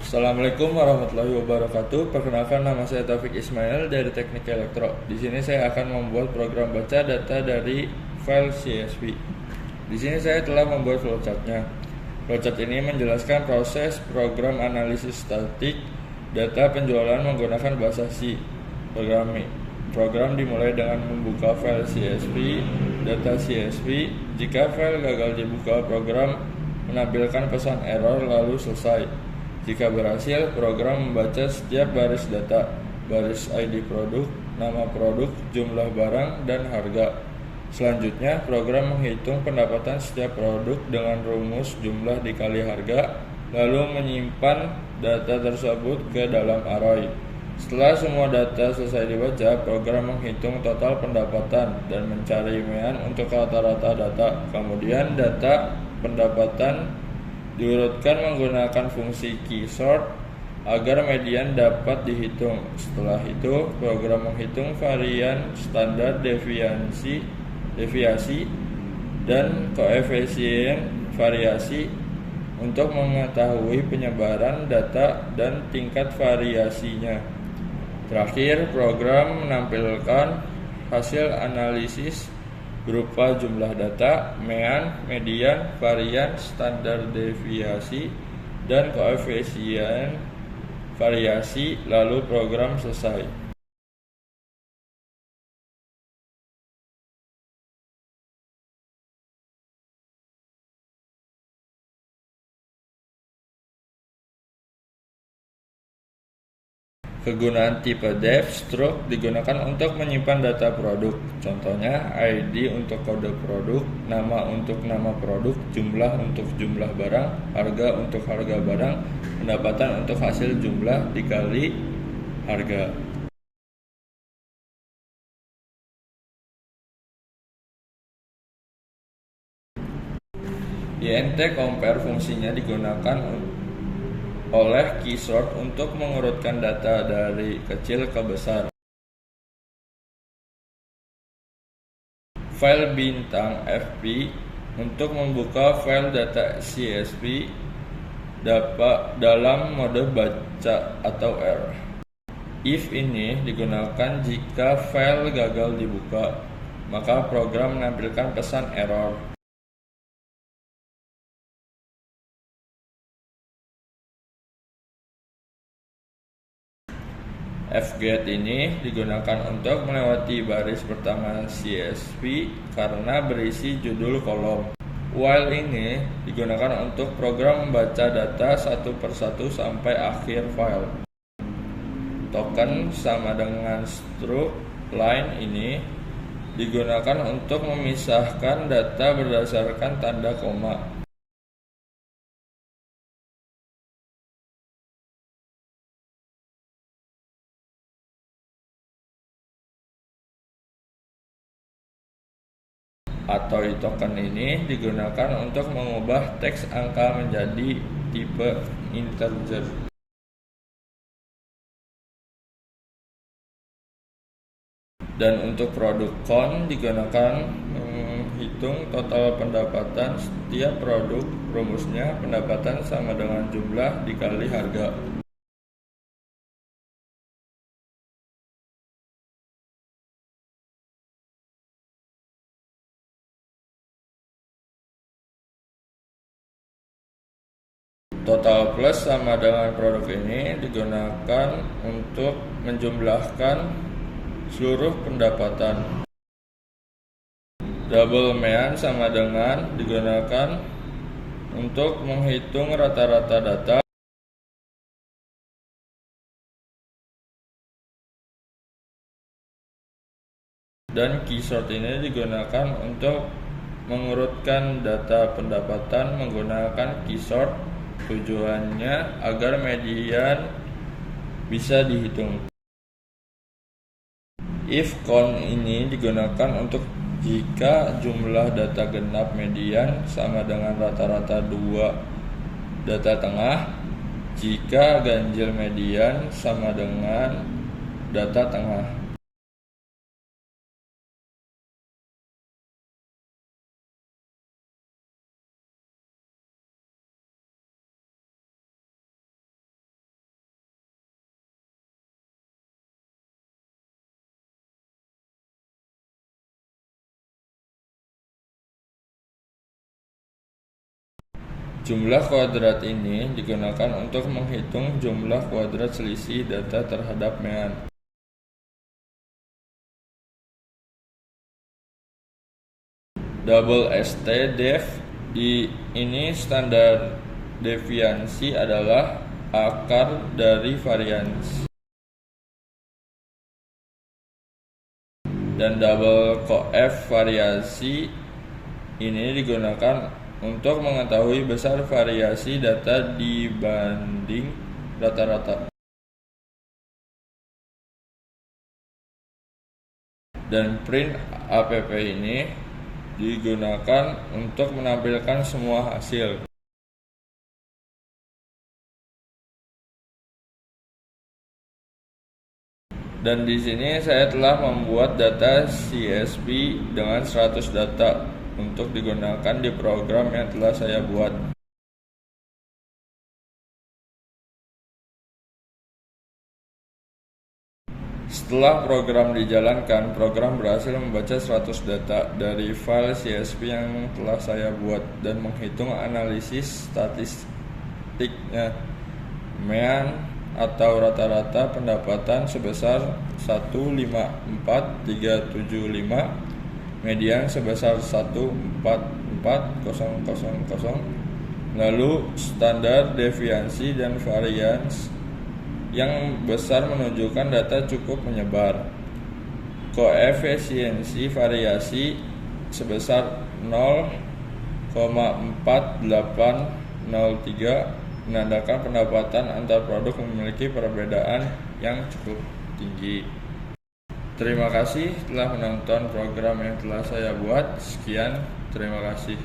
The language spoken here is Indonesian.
Assalamualaikum warahmatullahi wabarakatuh. Perkenalkan, nama saya Taufik Ismail dari Teknik Elektro. Di sini saya akan membuat program baca data dari file CSV. Di sini saya telah membuat flowchartnya. Flowchart ini menjelaskan proses program analisis statik data penjualan menggunakan bahasa C. Program dimulai dengan membuka file CSV, data CSV. Jika file gagal dibuka, program menampilkan pesan error lalu selesai. Jika berhasil, program membaca setiap baris data, baris ID produk, nama produk, jumlah barang, dan harga. Selanjutnya, program menghitung pendapatan setiap produk dengan rumus jumlah dikali harga, lalu menyimpan data tersebut ke dalam array. Setelah semua data selesai dibaca, program menghitung total pendapatan dan mencari mean untuk rata-rata data. Kemudian data pendapatan diurutkan menggunakan fungsi keysort agar median dapat dihitung. Setelah itu, program menghitung varian standar deviasi dan koefisien variasi untuk mengetahui penyebaran data dan tingkat variasinya. Terakhir, program menampilkan hasil analisis berupa jumlah data, mean, median, varian, standar deviasi, dan koefisien variasi, lalu program selesai. Kegunaan tipe def struct digunakan untuk menyimpan data produk. Contohnya, ID untuk kode produk, nama untuk nama produk, jumlah untuk jumlah barang, harga untuk harga barang, pendapatan untuk hasil jumlah dikali harga. INT compare fungsinya digunakan oleh keysort untuk mengurutkan data dari kecil ke besar. File bintang fp untuk membuka file data CSV dalam mode baca atau error. If ini digunakan jika file gagal dibuka, maka program menampilkan pesan error. Fget ini digunakan untuk melewati baris pertama CSV karena berisi judul kolom. While ini digunakan untuk program membaca data satu persatu sampai akhir file. Token sama dengan struct line ini digunakan untuk memisahkan data berdasarkan tanda koma. Atau token ini digunakan untuk mengubah teks angka menjadi tipe integer. Dan untuk produk count digunakan menghitung total pendapatan setiap produk. Rumusnya pendapatan sama dengan jumlah dikali harga. Total plus sama dengan produk ini digunakan untuk menjumlahkan seluruh pendapatan. Double mean sama dengan digunakan untuk menghitung rata-rata data. Dan keysort ini digunakan untuk mengurutkan data pendapatan menggunakan keysort. Tujuannya agar median bisa dihitung. If count ini digunakan untuk jika jumlah data genap median sama dengan rata-rata 2 data tengah, jika ganjil median sama dengan data tengah. Jumlah kuadrat ini digunakan untuk menghitung jumlah kuadrat selisih data terhadap mean. Double ST def ini standar deviansi adalah akar dari varians. Dan double coef variasi ini digunakan untuk mengetahui besar variasi data dibanding rata-rata. Dan print app ini digunakan untuk menampilkan semua hasil. Dan di sini saya telah membuat data CSV dengan 100 data untuk digunakan di program yang telah saya buat. Setelah program dijalankan, program berhasil membaca 100 data dari file CSV yang telah saya buat dan menghitung analisis statistiknya. Mean atau rata-rata pendapatan sebesar 154.375, median sebesar 144.000, lalu standar deviansi dan varians yang besar menunjukkan data cukup menyebar. Koefisiensi variasi sebesar 0,4803 menandakan pendapatan antar produk memiliki perbedaan yang cukup tinggi. Terima kasih telah menonton program yang telah saya buat. Sekian, terima kasih.